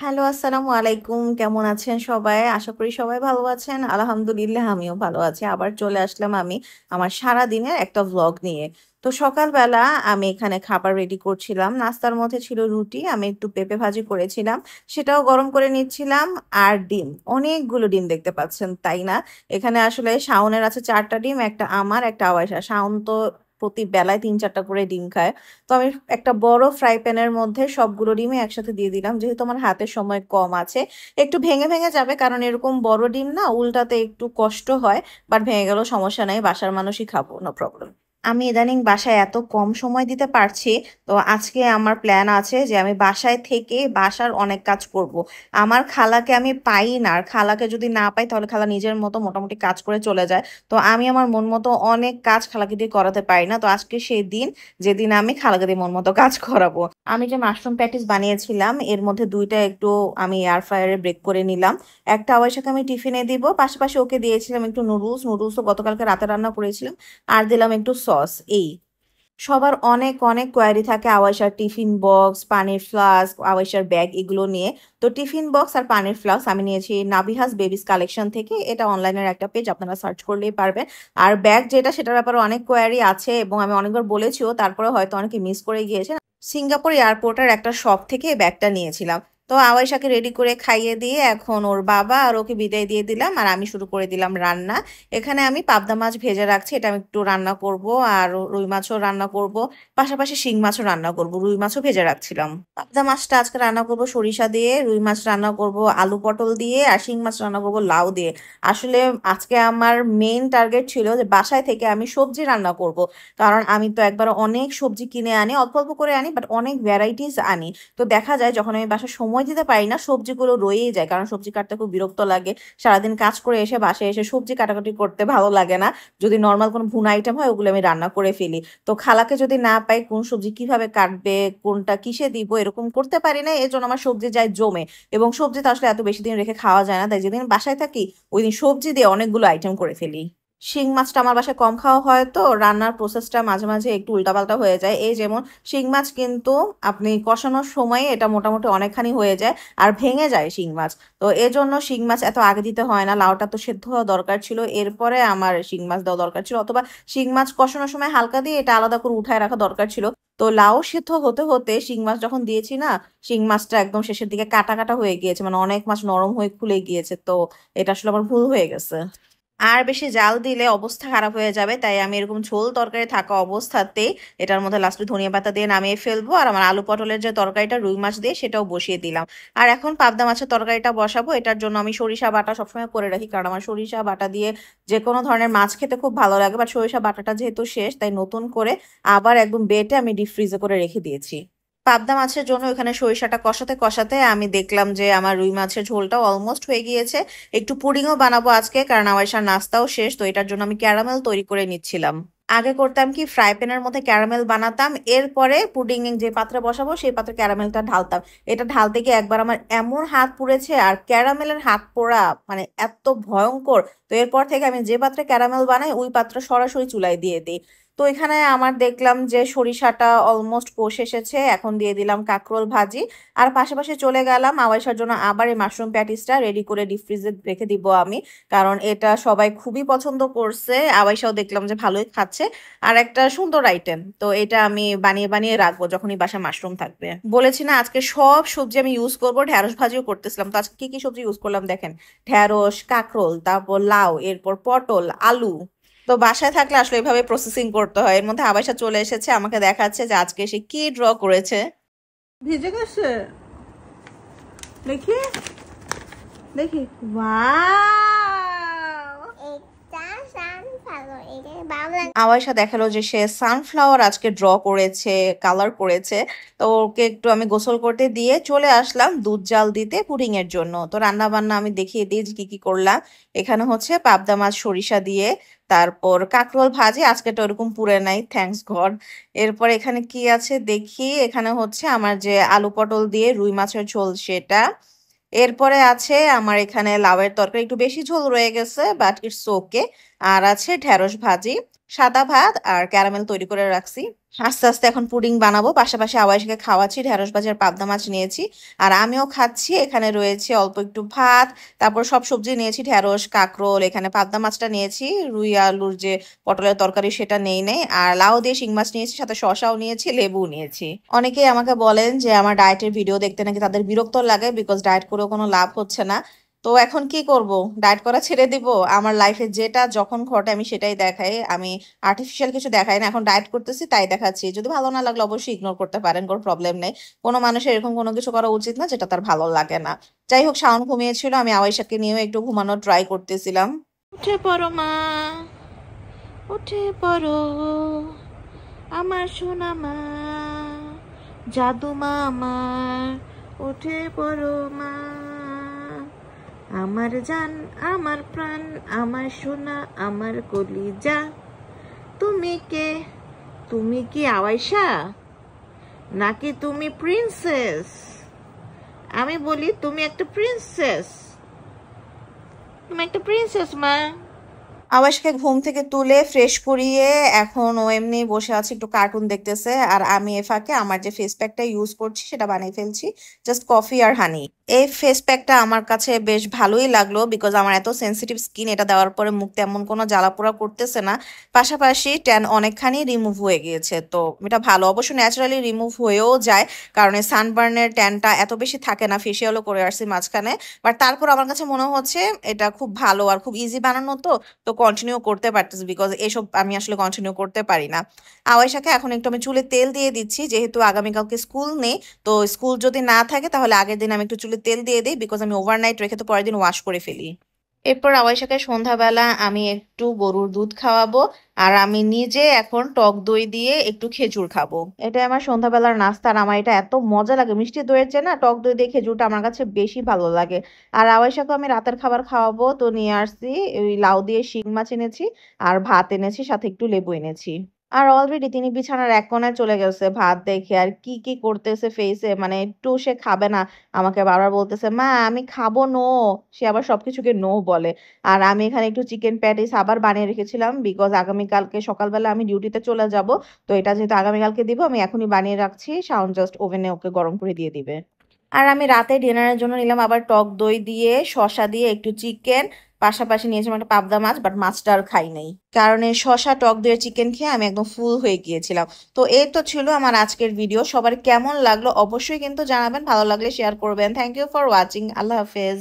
Hello, আসসালামু আলাইকুম। কেমন আছেন সবাই? আশা করি সবাই ভালো আছেন। আলহামদুলিল্লাহ আমিও ভালো আছি। আবার চলে আসলাম আমি আমার সারাদিনের একটা ভ্লগ নিয়ে। তো সকালবেলা আমি এখানে খাবার রেডি করছিলাম। নাস্তার মধ্যে ছিল রুটি, আমি একটু পেঁপে ভাজি করেছিলাম। সেটাও গরম করে নিচ্ছিলাম আর ডিম। অনেকগুলো ডিম দেখতে পাচ্ছেন, তাই না? এখানে আসলে শাওনের আছে ৪ টা ডিম, একটা আমার, একটা আওয়াইশার। শাওন তো প্রতি বেলায় ৩-৪ টা করে ডিম খায়। তো আমি একটা বড় ফ্রাই প্যানের মধ্যে সবগুলো ডিমই একসাথে দিয়ে দিলাম। যেহেতু আমার হাতে সময় কম আছে, একটু ভেঙে ভেঙে যাবে কারণ এরকম বড় ডিম না উল্টাতে একটু কষ্ট হয়। বাট ভেঙে গেলেও সমস্যা নাই, বাসার মানুষই খাবো, নো প্রবলেম। আমি ইদানিং বাসায় এত কম সময় দিতে পারছি, তো আজকে আমার প্ল্যান আছে যে আমি বাসায় থেকে বাসার অনেক কাজ করব। আমার খালাকে আমি পাই না, আর খালাকে যদি না পাই তাহলে খালা নিজের মতো মোটামুটি কাজ করে চলে যায়। তো আমি আমার মন মতো অনেক কাজ খালাকে দিয়ে করাতে পারি না। তো আজকে সেই দিন যেদিন আমি খালাকে দিয়ে মন মতো কাজ করাবো। আমি যে মাশরুম প্যাটিস বানিয়েছিলাম এর মধ্যে দুইটা একটু আমি এয়ার ফ্রায়ারে ব্রেক করে নিলাম। একটা আওয়াইশাকে আমি টিফিনে দিব, পাশাপাশি ওকে দিয়েছিলাম একটু নুডলসও গতকালকে রাতে রান্না করেছিলাম। আর দিলাম একটু সস। এই সবার অনেক অনেক কোয়ারি থাকে আওয়াইশার টিফিন বক্স, পানির ফ্লাস্ক, আওয়াইশার ব্যাগ এগুলো নিয়ে। তো টিফিন বক্স আর পানির ফ্লাস্ক আমি নিয়েছি নাবিহাস বেবিস কালেকশন থেকে। এটা অনলাইনের একটা পেজ, আপনারা সার্চ করলেই পারবেন। আর ব্যাগ যেটা, সেটার ব্যাপারে অনেক কোয়ারি আছে এবং আমি অনেকবার বলেছিও, তারপরে হয়তো অনেকে মিস করে গিয়েছে। সিঙ্গাপুর এয়ারপোর্টের একটা শপ থেকে এই ব্যাগটা নিয়েছিলাম। তো আওয়াইশাকে রেডি করে খাইয়ে দিয়ে এখন ওর বাবা আর ওকে বিদায় দিয়ে দিলাম, আর আমি শুরু করে দিলাম রান্না। এখানে আমি পাবদা মাছ ভেজে রাখছি, এটা আমি একটু রান্না করব। আর রুই মাছও রান্না করব, পাশাপাশি শিং মাছও রান্না করব। রুই মাছও ভেজে রাখছিলাম। পাবদা মাছটা আজকে রান্না করব সরিষা দিয়ে, রুই মাছ রান্না করব আলু পটল দিয়ে, আর শিং মাছ রান্না করব লাউ দিয়ে। আসলে আজকে আমার মেইন টার্গেট ছিল যে বাসায় থেকে আমি সবজি রান্না করব। কারণ আমি তো একবার অনেক সবজি কিনে আনি, অল্প অল্প করে আনি, বাট অনেক ভ্যারাইটিস আনি। তো দেখা যায় যখন আমি বাসায় সময় দিতে পারি না, সবজিগুলো রয়েই যায়, কারণ সবজি কাটতে খুব বিরক্ত লাগে। সারাদিন কাজ করে এসে বাসায় এসে সবজি কাটাকাটি করতে ভালো লাগে না। যদি নর্মাল কোনো ভুনা আইটেম হয় ওগুলো আমি রান্না করে ফেলি। তো খালাকে যদি না পাই কোন সবজি কিভাবে কাটবে, কোনটা কিসে দিব, এরকম করতে পারি না, এর জন্য আমার সবজি যায় জমে। এবং সবজি তো আসলে এত বেশি দিন রেখে খাওয়া যায় না, তাই যেদিন বাসায় থাকি ওই দিন সবজি দিয়ে অনেকগুলো আইটেম করে ফেলি। শিং মাছটা আমার বাসায় কম খাওয়া হয়, তো রান্নার প্রসেসটা মাঝে মাঝে একটু উল্টাপাল্টা হয়ে যায়। এই যেমন শিং মাছ কিন্তু আপনি কষানোর সময় এটা মোটামুটি অনেকখানি হয়ে যায়, আর ভেঙে যায় শিং মাছ। তো এজন্য শিং মাছ এত আগে দিতে হয় না, লাউটা তো সেদ্ধ হওয়া দরকার ছিল, এরপরে আমার শিং মাছ দেওয়া দরকার ছিল, অথবা শিং মাছ কষানোর সময় হালকা দিয়ে এটা আলাদা করে উঠায় রাখা দরকার ছিল। তো লাউ সেদ্ধ হতে হতে শিং মাছ যখন দিয়েছি না, শিং মাছটা একদম শেষের দিকে কাটা কাটা হয়ে গিয়েছে, মানে অনেক মাছ নরম হয়ে খুলে গিয়েছে। তো এটা আসলে আমার ভুল হয়ে গেছে। আর বেশি জাল দিলে অবস্থা খারাপ হয়ে যাবে, তাই আমি এরকম ঝোল তরকারি থাকা অবস্থাতেই এটার মধ্যে লাস্টে ধনিয়া পাতা দিয়ে নামিয়ে ফেলবো। আর আমার আলু পটলের যে তরকারিটা রুই মাছ দিয়ে সেটাও বসিয়ে দিলাম। আর এখন পাবদা মাছের তরকারিটা বসাবো। এটার জন্য আমি সরিষা বাটা সবসময় করে রাখি, কারণ আমার সরিষা বাটা দিয়ে যে কোনো ধরনের মাছ খেতে খুব ভালো লাগে। বাট সরিষা বাটাটা যেহেতু শেষ, তাই নতুন করে আবার একদম বেটে আমি ডিপ ফ্রিজে করে রেখে দিয়েছি। পাবদা মাছের জন্য এখানে সরিষাটা কষাতে কষাতে আমি দেখলাম যে আমার রুই মাছের ঝোলটাও অলমোস্ট হয়ে গিয়েছে। একটু পুডিংও বানাবো আজকে, কারণ আমার নাস্তাও শেষ। তো এটার জন্য আমি ক্যারামেল তৈরি করে নিচ্ছিলাম। আগে করতাম কি, ফ্রাই প্যানের মধ্যে ক্যারামেল বানাতাম, এরপরে পুডিং যে পাত্রে বসাবো সেই পাত্রে ক্যারামেলটা ঢালতাম। এটা ঢালতে গিয়ে একবার আমার এমন হাত পুড়েছে, আর ক্যারামেলের হাত পোড়া মানে এত ভয়ঙ্কর। তো এরপর থেকে আমি যে পাত্রে ক্যারামেল বানাই ওই পাত্র সরাসরি চুলায় দিয়ে দিই। তো এখানে আমার দেখলাম যে সরিষাটা অলমোস্ট কষে এসেছে, এখন দিয়ে দিলাম কাঁকরোল ভাজি। আর পাশাপাশি চলে গেলাম আওয়াইশার জন্য আবার এই মাশরুম প্যাটিসটা রেডি করে ডিপ ফ্রিজে রেখে দিব আমি, কারণ এটা সবাই খুবই পছন্দ করছে। আওয়াইশাও দেখলাম যে ভালোই খাচ্ছে। আর একটা সুন্দর আইটেম, তো এটা আমি বানিয়ে বানিয়ে রাখবো যখনই বাসায় মাশরুম থাকবে। বলেছি না আজকে সব সবজি আমি ইউজ করবো, ঢ্যাঁড়স ভাজিও করতেছিলাম। তো আজকে কি কি সবজি ইউজ করলাম দেখেন। ঢ্যাঁড়স, কাঁকরোল, তারপর লাউ, এরপর পটল, আলু। তো বাসায় থাকলে আসলে এভাবে প্রসেসিং করতে হয়। এর মধ্যে আবাসা চলে এসেছে, আমাকে দেখাচ্ছে যে আজকে সে কি ড্র করেছে। ভিজে গেছে, দেখি দেখি। ওয়াও, এটা সানফ্লাওয়ার, এটা বাবলা। আওয়াইশা দেখালো যে সে সানফ্লাওয়ার আজকে ড্র করেছে, কালার করেছে। তো ওকে একটু আমি গোসল করতে দিয়ে চলে আসলাম দুধ জাল দিতে পুডিং এর জন্য। তো রান্না বান্না আমি দেখিয়ে দিই যে কি কি করলাম। এখানে হচ্ছে পাবদা মাছ সরিষা দিয়ে, তারপর কাঁকরোল ভাজি, আজকে তো ওরকম পুড়ে নাই, থ্যাঙ্কস গড। এরপর এখানে কি আছে দেখি, এখানে হচ্ছে আমার যে আলু পটল দিয়ে রুই মাছের ঝোল সেটা। এরপরে আছে আমার এখানে লাউয়ের তরকারি, একটু বেশি ঝোল রয়ে গেছে বাট ইটস ওকে। আর আছে ঢেঁড়স ভাজি, সাদা ভাত, আর ক্যারামেল তৈরি করে রাখছি। আস্তে আস্তে এখন পুডিং বানাবো, পাশাপাশি আওয়াইশকে খাওয়াচ্ছি, ঢেঁড়স ভাজি আর পাবদা মাছ নিয়েছি আর আমিও খাচ্ছি। এখানে রয়েছে অল্প একটু ভাত, তারপর সব সবজি নিয়েছি, ঢেঁড়স, কাঁকরোল, এখানে পাবদা মাছটা নিয়েছি, রুই আলুর যে পটলের তরকারি সেটা নেই নেই, আর লাউ দিয়ে শিং মাছ নিয়েছি, সাথে শসাও নিয়েছি, লেবু নিয়েছি। অনেকেই আমাকে বলেন যে আমার ডায়েটের ভিডিও দেখতে নাকি তাদের বিরক্ত লাগে, বিকজ ডায়েট করেও কোনো লাভ হচ্ছে না। তো এখন কি করব, ডায়েট করা ছেড়ে দিব? আমার লাইফে যেটা যখন ঘটে আমি সেটাই দেখাই, আমি আর্টিফিশিয়াল কিছু দেখাই না। এখন ডায়েট করতেছি তাই দেখাচ্ছি, যদি ভালো না লাগলে অবশ্যই ইগনোর করতে পারেন, কোনো প্রবলেম নেই। কোনো মানুষের এরকম কোনো কিছু করা উচিত না যেটা তার ভালো লাগে না। যাই হোক, শাওন ঘুমিয়েছিল, আমি আওয়াইশাকে নিয়েও একটু ঘুমানোর ট্রাই করতেছিলাম। উঠে পড়ো মা, উঠে পড়ো আমার সোনা মা, জাদু মা আমার, উঠে পড়ো মা, আমার জান, আমার প্রাণ, আমার সোনা, আমার কলিজা। তুমি কে? তুমি কি আওয়াইশা নাকি তুমি প্রিন্সেস? আমি বলি তুমি একটা প্রিন্সেস, তুমি একটা প্রিন্সেস মা। আবাসকে ঘুম থেকে তুলে ফ্রেশ করিয়ে এখন ও এমনি বসে আছে, একটু কার্টুন দেখতেছে, আর আমি এ ফাঁকে আমার যে ফেস প্যাকটা ইউজ করছি সেটা বানিয়ে ফেলছি, জাস্ট কফি আর হানি। এই ফেস প্যাকটা আমার কাছে বেশ ভালোই লাগলো, বিকজ আমার এত সেনসিটিভ স্কিন, এটা দেওয়ার পরে মুখ তেমন কোনো জ্বালাপোড়া করতেছে না, পাশাপাশি ট্যান অনেকখানি রিমুভ হয়ে গিয়েছে। তো এটা ভালো, অবশ্য ন্যাচারালি রিমুভ হয়েও যায়, কারণ এই সানবার্নের ট্যানটা এত বেশি থাকে না, ফেসিয়ালও করে আসছি মাঝখানে, বাট তারপর আমার কাছে মনে হচ্ছে এটা খুব ভালো আর খুব ইজি বানানো, তো কন্টিনিউ করতে পারতেছি, বিকজ এসব আমি আসলে কন্টিনিউ করতে পারি না। আওয়াইশাকে এখন একটু আমি চুলে তেল দিয়ে দিচ্ছি, যেহেতু আগামীকালকে স্কুল নেই, তো স্কুল যদি না থাকে তাহলে আগের দিন আমি একটু চুলে তেল দিয়ে দিই, বিকজ আমি ওভারনাইট রেখে তো পরের দিন ওয়াশ করে ফেলি। এরপর আওয়াইশাকে সন্ধ্যাবেলা আমি একটু গরুর দুধ খাওয়াবো, আর আমি নিজে এখন টক দই দিয়ে একটু খেজুর খাবো। এটা আমার সন্ধ্যাবেলার নাস্তা, আর আমার এটা এত মজা লাগে, মিষ্টি দইয়ের চেয়ে না টক দই দিয়ে খেজুরটা আমার কাছে বেশি ভালো লাগে। আর আওয়াইশাকে আমি রাতের খাবার খাওয়াবো, তো নিয়ে আসছি ওই লাউ দিয়ে শিং মাছ এনেছি, আর ভাত এনেছি, সাথে একটু লেবু এনেছি। আর অলরেডি তিনি বিছানার এক কোণায় চলে গেছে ভাত দেখে, আর কি কি করতেছে ফেসে, মানে একটু সে খাবে না, আমাকে বারবার বলতেছে মা আমি খাবো নো, সে আবার সবকিছুকে নো বলে। আর আমি এখানে একটু চিকেন প্যাটিস আবার বানিয়ে রেখেছিলাম, বিকজ আগামীকালকে সকালবেলা আমি ডিউটিতে চলে যাব, তো এটা যেহেতু আগামীকালকে দিব আমি এখনই বানিয়ে রাখছি, শাওন জাস্ট ওভেনে ওকে গরম করে দিয়ে দিবে। আর আমি রাতে ডিনারের জন্য নিলাম আবার টক দই দিয়ে, শসা দিয়ে একটু চিকেন, পাশাপাশি নিয়েছিলাম একটা পাবদা মাছ, বাট মাছটা আর খাই নাই, কারণ এই শসা টক দইয়ের চিকেন খেয়ে আমি একদম ফুল হয়ে গিয়েছিলাম। তো এই তো ছিল আমার আজকের ভিডিও, সবার কেমন লাগলো অবশ্যই কিন্তু জানাবেন, ভালো লাগলে শেয়ার করবেন। থ্যাংক ইউ ফর ওয়াচিং, আল্লাহ হাফেজ।